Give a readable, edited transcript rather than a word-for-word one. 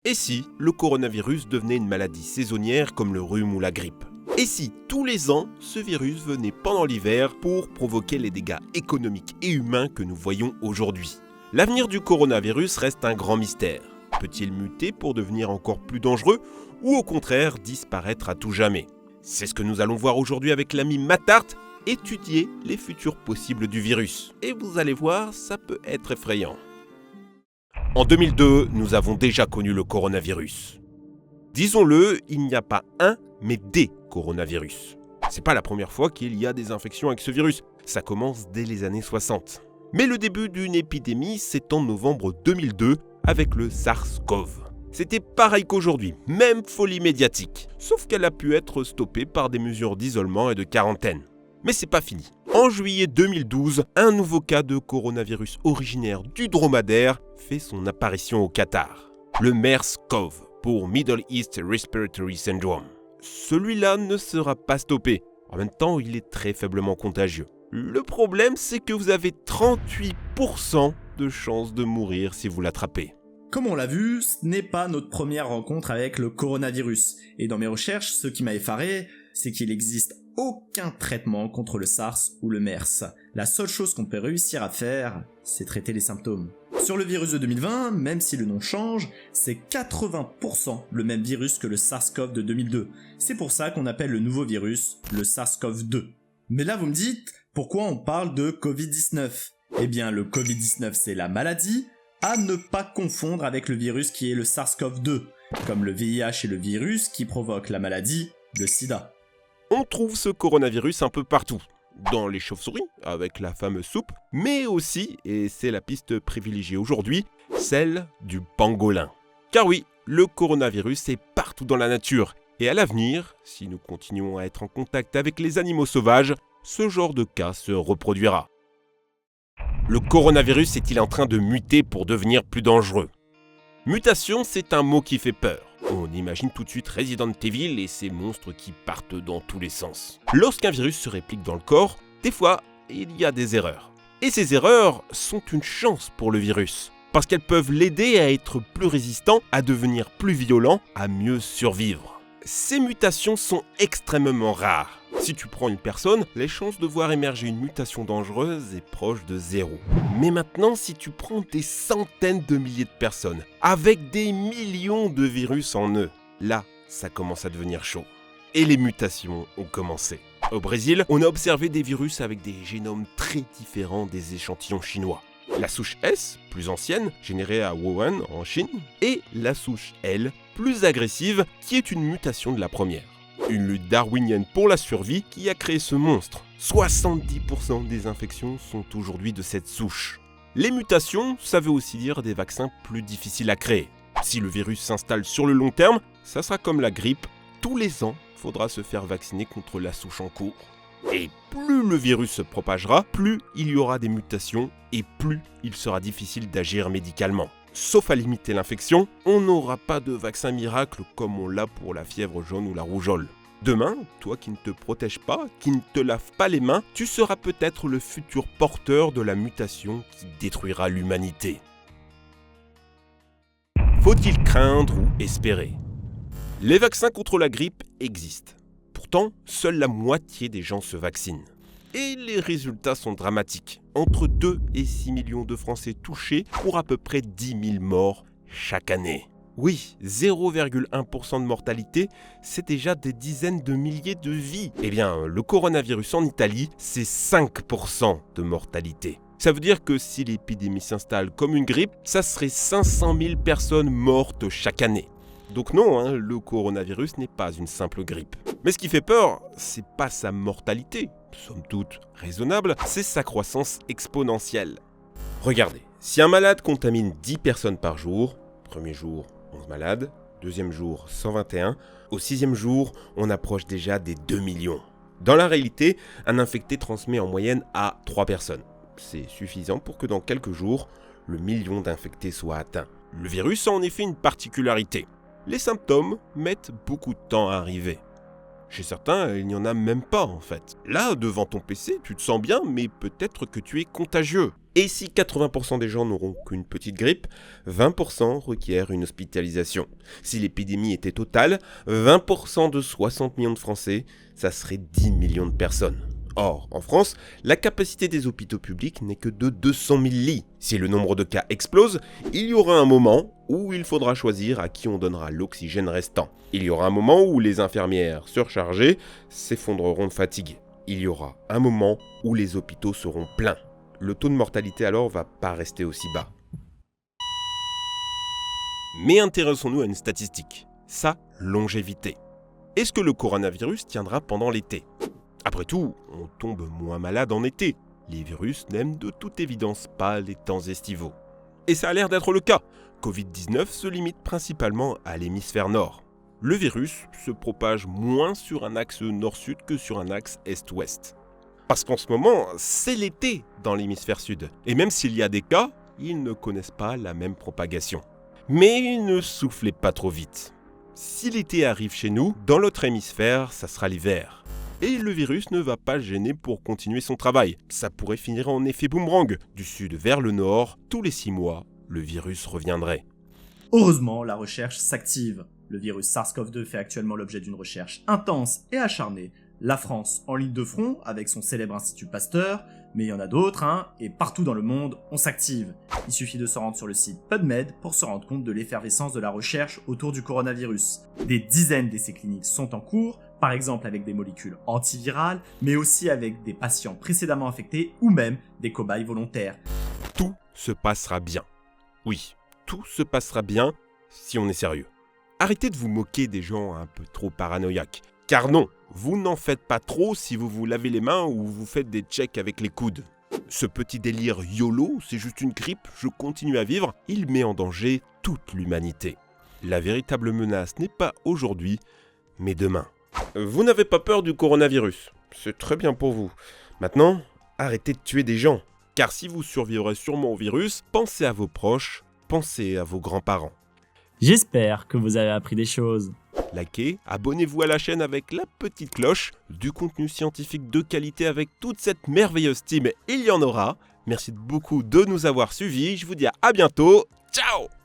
Et si le coronavirus devenait une maladie saisonnière comme le rhume ou la grippe? Et si tous les ans, ce virus venait pendant l'hiver pour provoquer les dégâts économiques et humains que nous voyons aujourd'hui? L'avenir du coronavirus reste un grand mystère. Peut-il muter pour devenir encore plus dangereux ou au contraire disparaître à tout jamais? C'est ce que nous allons voir aujourd'hui avec l'ami Mattart, étudier les futurs possibles du virus. Et vous allez voir, ça peut être effrayant. En 2002, nous avons déjà connu le coronavirus. Disons-le, il n'y a pas un, mais des coronavirus. C'est pas la première fois qu'il y a des infections avec ce virus, ça commence dès les années 60. Mais le début d'une épidémie, c'est en novembre 2002 avec le SARS-CoV. C'était pareil qu'aujourd'hui, même folie médiatique, sauf qu'elle a pu être stoppée par des mesures d'isolement et de quarantaine. Mais c'est pas fini. En juillet 2012, un nouveau cas de coronavirus originaire du dromadaire fait son apparition au Qatar. Le MERS-CoV, pour Middle East Respiratory Syndrome. Celui-là ne sera pas stoppé. En même temps, il est très faiblement contagieux. Le problème, c'est que vous avez 38% de chances de mourir si vous l'attrapez. Comme on l'a vu, ce n'est pas notre première rencontre avec le coronavirus. Et dans mes recherches, ce qui m'a effaré, c'est qu'il n'existe aucun traitement contre le SARS ou le MERS. La seule chose qu'on peut réussir à faire, c'est traiter les symptômes. Sur le virus de 2020, même si le nom change, c'est 80% le même virus que le SARS-CoV de 2002. C'est pour ça qu'on appelle le nouveau virus le SARS-CoV-2. Mais là vous me dites, pourquoi on parle de Covid-19 ? Eh bien le Covid-19 c'est la maladie, à ne pas confondre avec le virus qui est le SARS-CoV-2, comme le VIH et le virus qui provoque la maladie, le sida. On trouve ce coronavirus un peu partout. Dans les chauves-souris, avec la fameuse soupe, mais aussi, et c'est la piste privilégiée aujourd'hui, celle du pangolin. Car oui, le coronavirus est partout dans la nature. Et à l'avenir, si nous continuons à être en contact avec les animaux sauvages, ce genre de cas se reproduira. Le coronavirus est-il en train de muter pour devenir plus dangereux? Mutation, c'est un mot qui fait peur. On imagine tout de suite Resident Evil et ces monstres qui partent dans tous les sens. Lorsqu'un virus se réplique dans le corps, des fois, il y a des erreurs. Et ces erreurs sont une chance pour le virus, parce qu'elles peuvent l'aider à être plus résistant, à devenir plus violent, à mieux survivre. Ces mutations sont extrêmement rares. Si tu prends une personne, les chances de voir émerger une mutation dangereuse est proche de zéro. Mais maintenant, si tu prends des centaines de milliers de personnes, avec des millions de virus en eux, là, ça commence à devenir chaud. Et les mutations ont commencé. Au Brésil, on a observé des virus avec des génomes très différents des échantillons chinois. La souche S, plus ancienne, générée à Wuhan, en Chine, et la souche L, plus agressive, qui est une mutation de la première. Une lutte darwinienne pour la survie qui a créé ce monstre. 70% des infections sont aujourd'hui de cette souche. Les mutations, ça veut aussi dire des vaccins plus difficiles à créer. Si le virus s'installe sur le long terme, ça sera comme la grippe. Tous les ans, il faudra se faire vacciner contre la souche en cours. Et plus le virus se propagera, plus il y aura des mutations et plus il sera difficile d'agir médicalement. Sauf à limiter l'infection, on n'aura pas de vaccin miracle comme on l'a pour la fièvre jaune ou la rougeole. Demain, toi qui ne te protèges pas, qui ne te laves pas les mains, tu seras peut-être le futur porteur de la mutation qui détruira l'humanité. Faut-il craindre ou espérer? Les vaccins contre la grippe existent. Pourtant, seule la moitié des gens se vaccinent. Et les résultats sont dramatiques. Entre 2 et 6 millions de Français touchés pour à peu près 10 000 morts chaque année. Oui, 0,1% de mortalité, c'est déjà des dizaines de milliers de vies. Eh bien, le coronavirus en Italie, c'est 5% de mortalité. Ça veut dire que si l'épidémie s'installe comme une grippe, ça serait 500 000 personnes mortes chaque année. Donc non, le coronavirus n'est pas une simple grippe. Mais ce qui fait peur, c'est pas sa mortalité, somme toute raisonnable, c'est sa croissance exponentielle. Regardez, si un malade contamine 10 personnes par jour, premier jour 11 malades, deuxième jour 121, au sixième jour, on approche déjà des 2 millions. Dans la réalité, un infecté transmet en moyenne à 3 personnes. C'est suffisant pour que dans quelques jours, le million d'infectés soit atteint. Le virus a en effet une particularité. Les symptômes mettent beaucoup de temps à arriver. Chez certains, il n'y en a même pas en fait. Là, devant ton PC, tu te sens bien, mais peut-être que tu es contagieux. Et si 80% des gens n'auront qu'une petite grippe, 20% requièrent une hospitalisation. Si l'épidémie était totale, 20% de 60 millions de Français, ça serait 10 millions de personnes. Or, en France, la capacité des hôpitaux publics n'est que de 200 000 lits. Si le nombre de cas explose, il y aura un moment où il faudra choisir à qui on donnera l'oxygène restant. Il y aura un moment où les infirmières surchargées s'effondreront de fatigue. Il y aura un moment où les hôpitaux seront pleins. Le taux de mortalité alors va pas rester aussi bas. Mais intéressons-nous à une statistique, sa longévité. Est-ce que le coronavirus tiendra pendant l'été ? Après tout, on tombe moins malade en été. Les virus n'aiment de toute évidence pas les temps estivaux. Et ça a l'air d'être le cas. Covid-19 se limite principalement à l'hémisphère nord. Le virus se propage moins sur un axe nord-sud que sur un axe est-ouest. Parce qu'en ce moment, c'est l'été dans l'hémisphère sud. Et même s'il y a des cas, ils ne connaissent pas la même propagation. Mais ne soufflez pas trop vite. Si l'été arrive chez nous, dans l'autre hémisphère, ça sera l'hiver. Et le virus ne va pas gêner pour continuer son travail. Ça pourrait finir en effet boomerang. Du sud vers le nord, tous les 6 mois, le virus reviendrait. Heureusement, la recherche s'active. Le virus SARS-CoV-2 fait actuellement l'objet d'une recherche intense et acharnée. La France en ligne de front avec son célèbre Institut Pasteur, mais il y en a d'autres, et partout dans le monde, on s'active. Il suffit de se rendre sur le site PubMed pour se rendre compte de l'effervescence de la recherche autour du coronavirus. Des dizaines d'essais cliniques sont en cours, par exemple avec des molécules antivirales, mais aussi avec des patients précédemment infectés ou même des cobayes volontaires. Tout se passera bien. Oui, tout se passera bien si on est sérieux. Arrêtez de vous moquer des gens un peu trop paranoïaques. Car non, vous n'en faites pas trop si vous vous lavez les mains ou vous faites des checks avec les coudes. Ce petit délire YOLO, c'est juste une grippe, je continue à vivre, il met en danger toute l'humanité. La véritable menace n'est pas aujourd'hui, mais demain. Vous n'avez pas peur du coronavirus, c'est très bien pour vous. Maintenant, arrêtez de tuer des gens, car si vous survivrez sûrement au virus, pensez à vos proches, pensez à vos grands-parents. J'espère que vous avez appris des choses. Likez, abonnez-vous à la chaîne avec la petite cloche, du contenu scientifique de qualité avec toute cette merveilleuse team, il y en aura. Merci beaucoup de nous avoir suivis, je vous dis à bientôt, ciao!